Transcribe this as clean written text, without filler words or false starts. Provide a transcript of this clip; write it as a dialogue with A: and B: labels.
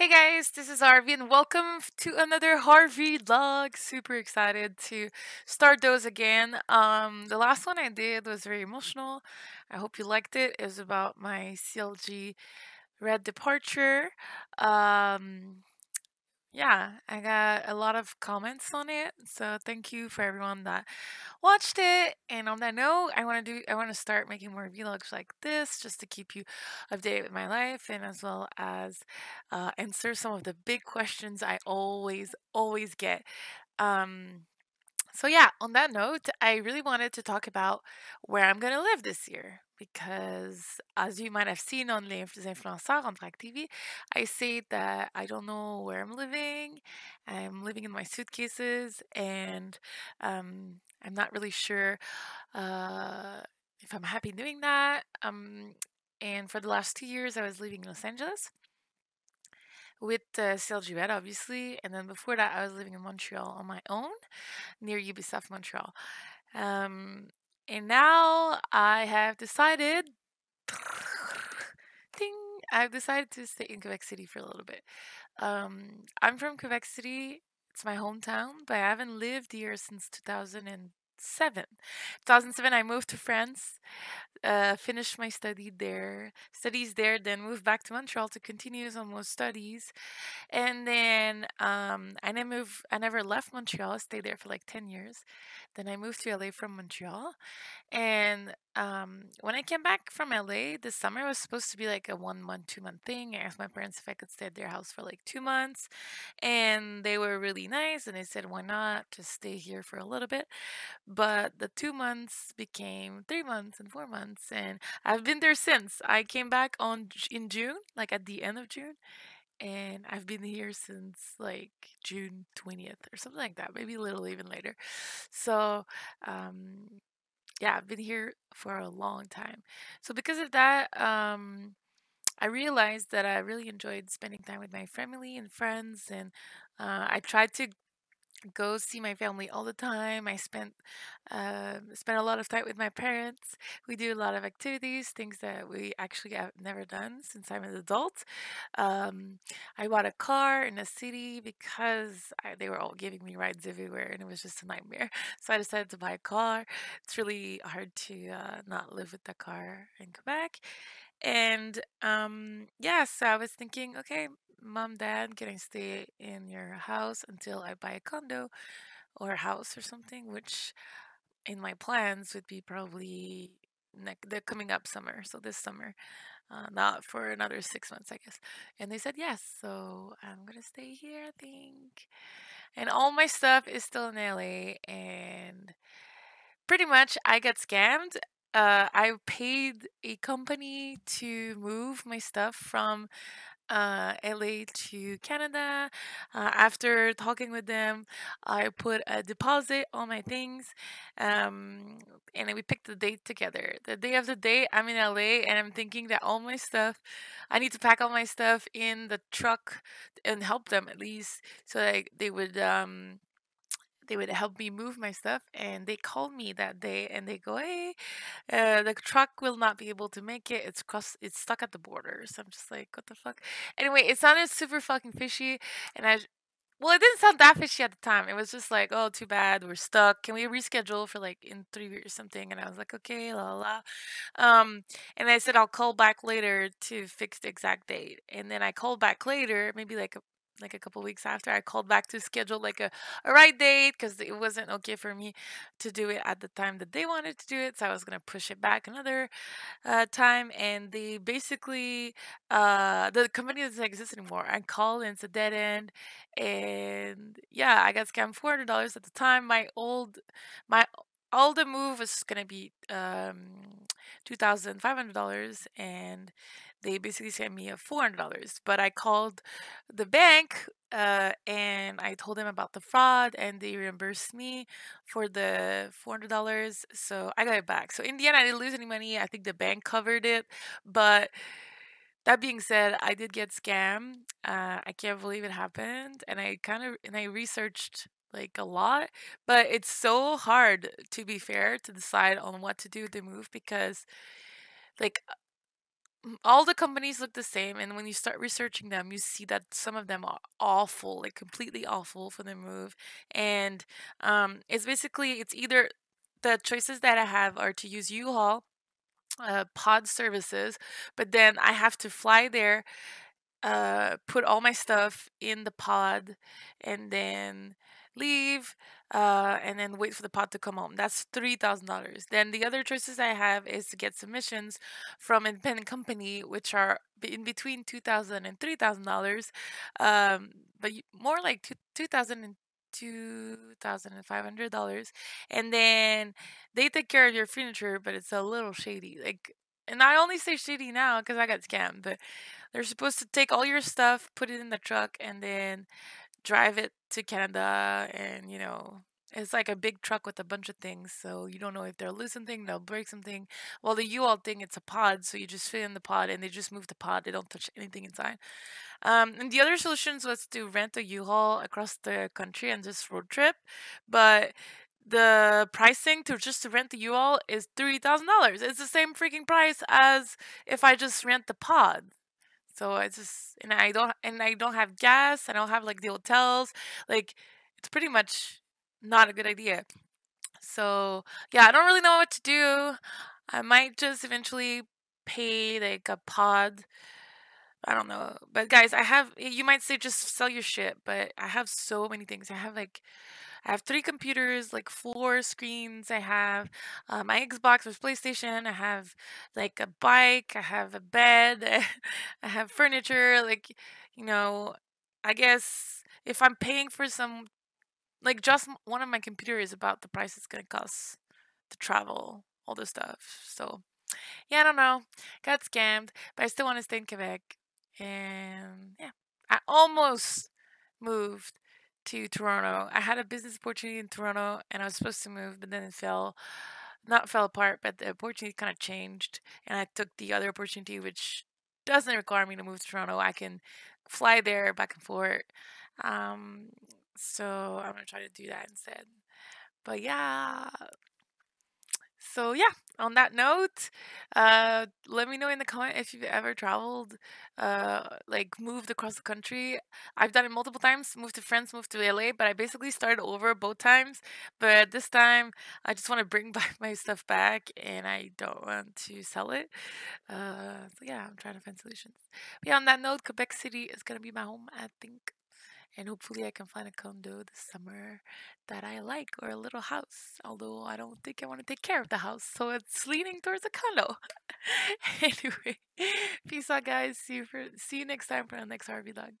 A: guys, this is harVLOG and welcome to another harVLOG. Super excited to start those again. The last one I did was very emotional. I hope you liked it. It was about my CLG red departure. Um, yeah, I got a lot of comments on it, so thank you for everyone that watched it. And on that note, I want to start making more vlogs like this just to keep you updated with my life and as well as answer some of the big questions I always get. Um, so yeah, on that note, I really wanted to talk about where I'm gonna live this year because, as you might have seen on Les Influenceurs on Track TV, I say that I don't know where I'm living. I'm living in my suitcases, and I'm not really sure uh, if I'm happy doing that. And for the last 2 years, I was living in Los Angeles with CLG Red, obviously, and then before that, I was living in Montreal on my own near Ubisoft Montreal. Um, and now I have decided, ding, I've decided to stay in Quebec City for a little bit. I'm from Quebec City. It's my hometown, but I haven't lived here since 2007. 2007, I moved to France, finished my studies there, then moved back to Montreal to continue some more studies. And then I never left Montreal. I stayed there for like 10 years. Then I moved to LA from Montreal. And when I came back from LA, this summer was supposed to be like a 1 month, 2 month thing. I asked my parents if I could stay at their house for like 2 months. And they were really nice. And they said, why not just stay here for a little bit? But the 2 months became 3 months and 4 months. And I've been there since. I came back in June, like at the end of June, and I've been here since like June 20th or something like that, maybe a little even later. So, um, yeah, I've been here for a long time. So because of that, I realized that I really enjoyed spending time with my family and friends, and I tried to go see my family all the time. I spent a lot of time with my parents. We do a lot of activities, things that we actually have never done since I'm an adult. Um, I bought a car in a city because they were all giving me rides everywhere, and it was just a nightmare. So I decided to buy a car. It's really hard to not live with the car in Quebec. And yeah, so I was thinking, okay, mom, dad, can I stay in your house until I buy a condo or a house or something? Which in my plans would be probably the coming up summer, so this summer, not for another 6 months, I guess. And they said yes, so I'm gonna stay here, I think. And all my stuff is still in LA, and pretty much I got scammed. I paid a company to move my stuff from LA to Canada. After talking with them, I put a deposit on my things, um, and then we picked the date together. The day of the date, I'm in LA, and I'm thinking that all my stuff, I need to pack all my stuff in the truck and help them at least, so that they would help me move my stuff. And they called me that day and they go, hey, the truck will not be able to make it. It's stuck at the border. So I'm just like, what the fuck? Anyway, it sounded super fucking fishy. And well, it didn't sound that fishy at the time. It was just like, oh, too bad, we're stuck. Can we reschedule for like in 3 weeks or something? And I was like, okay, la la. And I said I'll call back later to fix the exact date. And then I called back later, maybe like a couple weeks after. I called back to schedule like a right date because it wasn't okay for me to do it at the time that they wanted to do it. So I was gonna push it back another time, and they basically the company doesn't exist anymore. I called and it's a dead end, and yeah, I got scammed $400 at the time. My all the move was gonna be $2,500, and they basically sent me a $400. But I called the bank and I told them about the fraud, and they reimbursed me for the $400. So I got it back. So in the end, I didn't lose any money. I think the bank covered it. But that being said, I did get scammed. I can't believe it happened. And I researched like a lot, but it's so hard, to be fair, to decide on what to do with the move because like all the companies look the same, and when you start researching them, you see that some of them are awful, like completely awful for the move. And it's basically, it's either the choices that I have are to use U-Haul pod services, but then I have to fly there, put all my stuff in the pod, and then leave, and then wait for the pod to come home. That's $3,000. Then the other choices I have is to get submissions from independent company, which are in between $2,000 and $3,000, but more like two thousand and $2,500, and then they take care of your furniture, but it's a little shady. Like, and I only say shady now because I got scammed, but they're supposed to take all your stuff, put it in the truck, and then drive it to Canada. And, it's like a big truck with a bunch of things. So you don't know if they'll lose something, they'll break something. Well, the U-Haul thing, it's a pod. So you just fit in the pod and they just move the pod. They don't touch anything inside. And the other solutions was to rent a U-Haul across the country and just road trip. But the pricing to rent the U-Haul is $3,000. It's the same freaking price as if I just rent the pod. So I just, and I don't have gas. I don't have like the hotels. Like, it's pretty much not a good idea. So yeah, I don't really know what to do. I might just eventually pay like a pod. I don't know. But guys, you might say just sell your shit, but I have so many things. I have three computers, like four screens. I have my Xbox or PlayStation. I have like a bike. I have a bed. I have furniture. Like, you know, I guess if I'm paying for some, like just one of my computers, about the price it's gonna cost to travel, all this stuff. So yeah, I don't know. Got scammed, but I still want to stay in Quebec. And yeah, I almost moved to Toronto. I had a business opportunity in Toronto and I was supposed to move, but then it not fell apart, but the opportunity kind of changed. And I took the other opportunity, which doesn't require me to move to Toronto. I can fly there back and forth. Um, so I'm going to try to do that instead. But yeah, so yeah, on that note, let me know in the comment if you've ever traveled, like moved across the country. I've done it multiple times, moved to France, moved to LA, but I basically started over both times. But this time, I just want to bring back my stuff back, and I don't want to sell it. So yeah, I'm trying to find solutions. But yeah, on that note, Quebec City is gonna be my home, I think. And hopefully I can find a condo this summer that I like, or a little house. Although I don't think I want to take care of the house, so it's leaning towards a condo. Anyway, peace out, guys. See you next time for the next harVLOG.